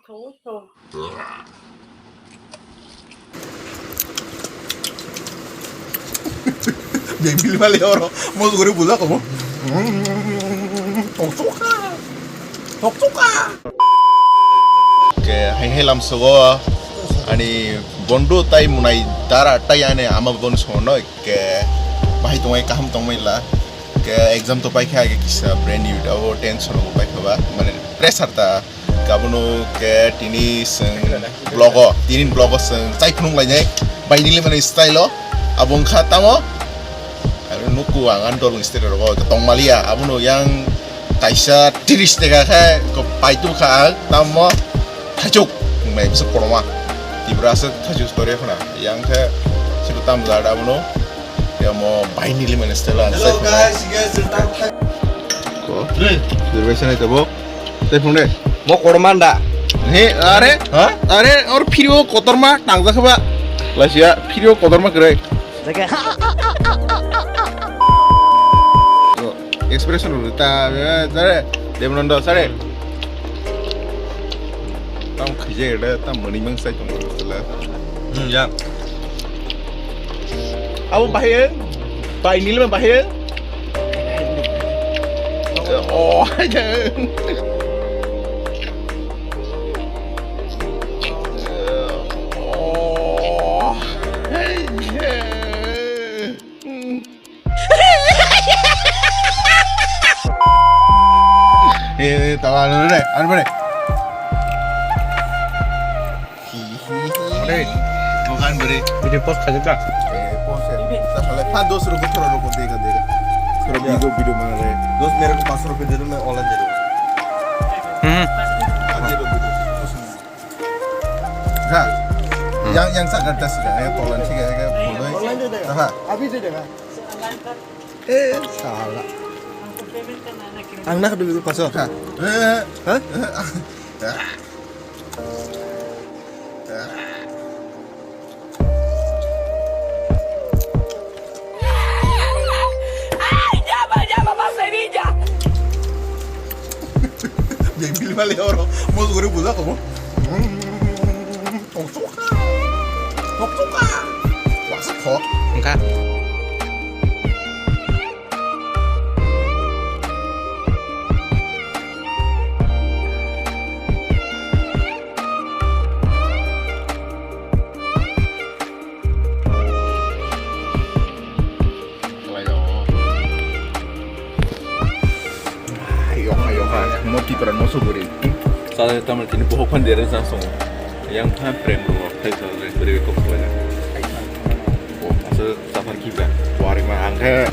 톡톡. Yang pilih balik orang mau goreng bulat kamu 톡톡아 톡톡아 ke helam sogo ani bondo tai munai dara tai ane ama bon sono ke bahai tongai kaham tongai la ke exam to pai kha ke kisa brand new da o tension ko pai khaba mane pressure ta kabuno ke tini tinin blogo seng chai phunung lai nyai bai nile mane style abong khatamo nuku angan dorong istirahat rogo tong malia abuno yang kaisa tiris tega kha ko paitu kha tamo tajuk mai bisa poroma tibrasa tajuk story khona yang kha sibutam zada abuno ya mo baini li men stela Hello guys, you guys are back. ko reservation itu bo telephone Mau kormanda. he are or video kotor ma tangza khaba lasia video kotor ma kre expression udah sare demonondo sare tam khije ada tam mani mang sai tong sala Ya. abu bahaya ini lima bahaya oh aja tawa dulu deh, anu boleh. Boleh, bukan boleh. Video post kaje ka? Pause ya. Tak salah. 500 रुपए थोड़ा रुको देगा. Kalau video mana deh? दोस्त मेरे को 500 रुपए दे दो मैं ऑनलाइन दे दूंगा. Aja dulu. Nah, yang sangat das ya, Poland sih kayak foto. Online दे देगा. Aha. अभी दे देगा. Salah. Anak dulu 500. Hah? Yang pilih balik orang mau goreng bulat kamu 톡톡아 와서 더 Enggak. mau tiperan mau suburi Salah tamal kini bohong pandai langsung yang kan prem dulu kayak soalnya beri kok soalnya oh asal safar kita wari mah angka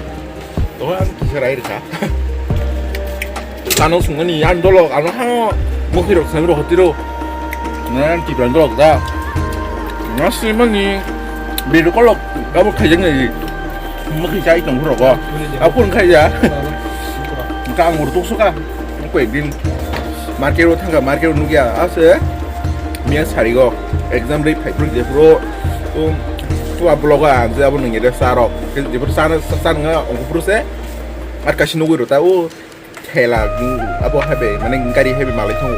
tuh kan kisah air kah kanong sungai ni yang dulu kanong hang mau kira sambil hotiro nan tiperan dulu kita masih mani beri kalau kamu kayaknya ni mau kisah itu nggak apa aku nggak kayak nggak ngurut suka aku egin market tangga market nugia ase mian sarigo exam day paper je pro tu abloga je abu ngi de saro je pro sana nga ong pro se ar kashi nugu rota o thela abu habe mane ngari habe malai thong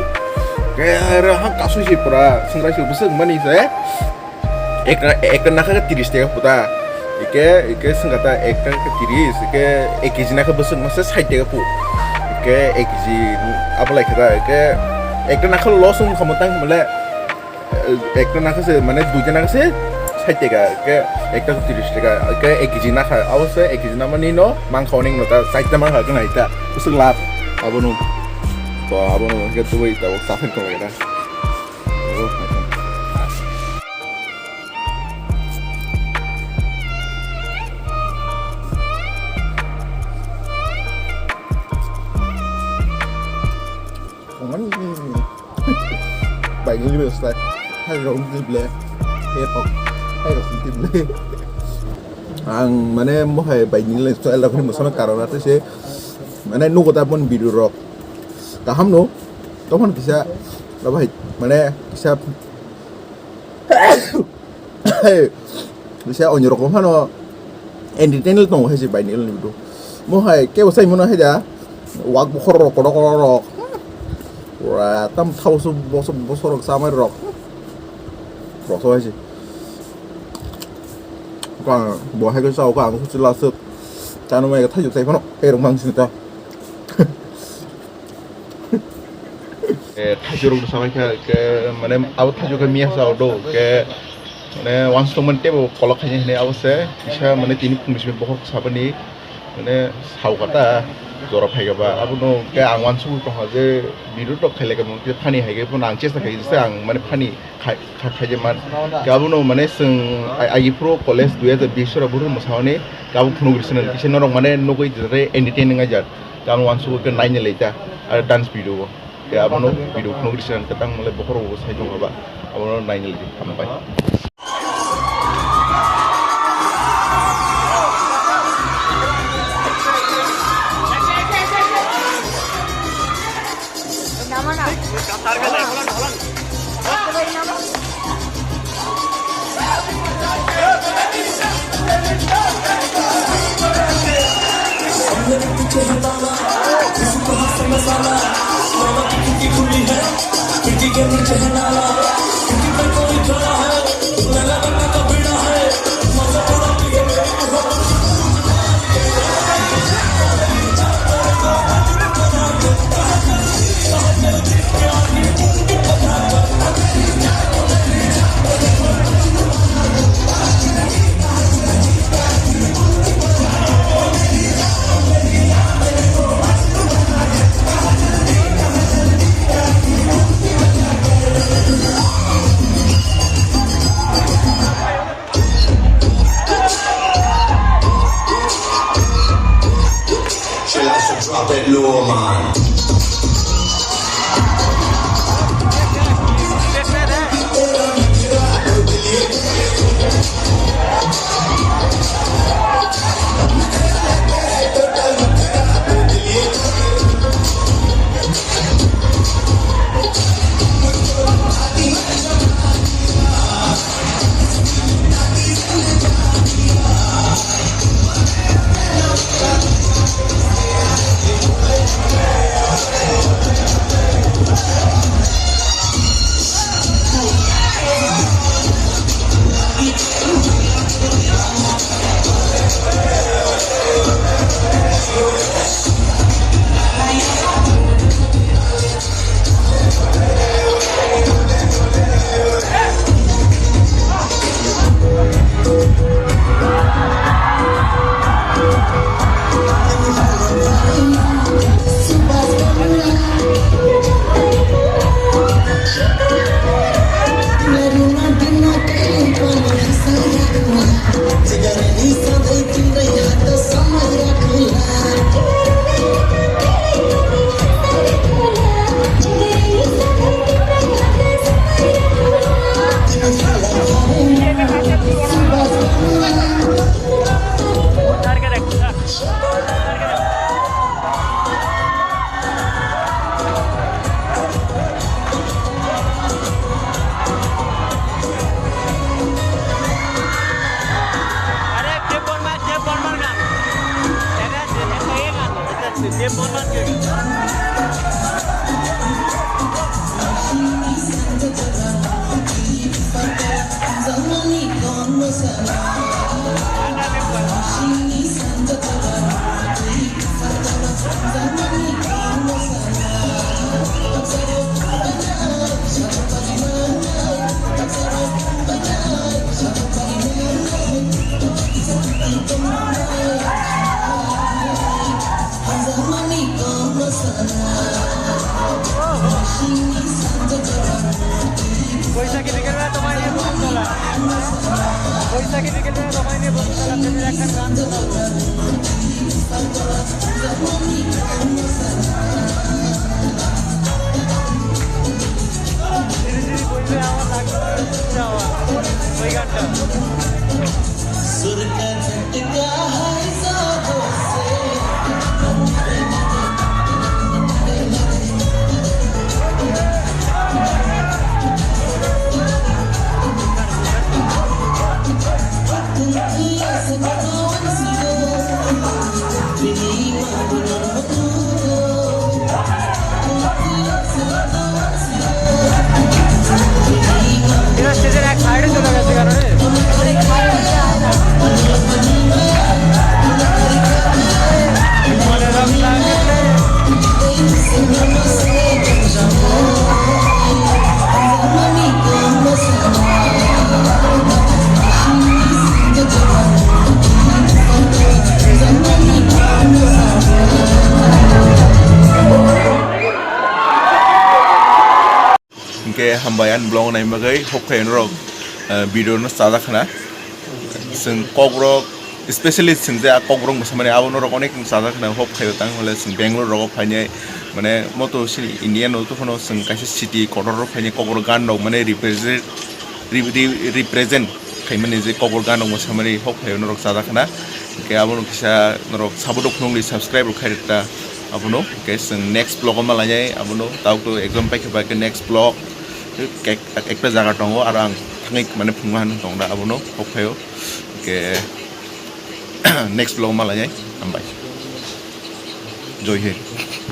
gara ha kasu si pura singrai si busuk mani se ek na ka 30 tega puta ike singata ek ka 30 ike ekijina ka busuk masa 60 tega pu ke ekji apa lagi kita ke ekna nakal losung kamutan mulai ekna nakal se mana dua nakal se saya tega ke ekna tu tiris tega ke ekji nakal awal se ekji nama ni no mangkoning no ta saya teman hal kena ita usul lap abonu ke tu ita waktu sahur kau kira bảy nghìn liều này hay rộng dịp lệ hết học hay rộng dịp lệ ang mana mau hay bảy nghìn liều soal aku ni masalah karena tu sih mana nu kota pun biru rock kaham nu kapan bisa apa mana bisa bisa onyor kau mana entertain tu hay sih bảy nghìn liều tu mau hay ke usai mana hay dah wak bukhor rock Wah, tam tahu bosor sama rock. Rock so sih. Còn bỏ hai cái sau càng cũng là sự cha nó mày thấy được thấy nó đồng bằng xin ta 타주로 samanya ke mana awat taju ke mia sao do ke mana once to mente bo kolok hanya ne awase bisa mana tini pumis me bohok sabani mana sau kata zora phaiga ba abuno ke ang once to haje biru to khale ke mon ke phani haige pun ang chesta kai se ang mana phani khaje man ke abuno mana sing ai pro college 2020 ra buru masaone kabu phunu grisna kisen rong mana nogoi jare entertaining ajar kan once ke nine leita ada dance video ya abono video kuno Christian ketang mulai bokor saya juga pak abono naik lagi sampai Drop that low man. Ini ke hambayan blog naik bagai hok kayak norok video no sada kana sing kogrok especially sing dia kogrok bersama ni awal norok onek sada kana hok kayak tang oleh sing Bangalore rok fanya mana moto si Indian itu kono sing kasih city koror fanya kogrok gan dong mana represent kayak mana je kogrok gan dong bersama ni hok kayak norok sada kana kayak awal bisa norok sabudok nong di subscribe rok kayak ta abono kayak sing next blog malanya abono tahu tu exam pakai next blog kayak ekspres jaga tongo arang tangik mana penguhan tong da abono hokayo ke next blog malanya ambai joy he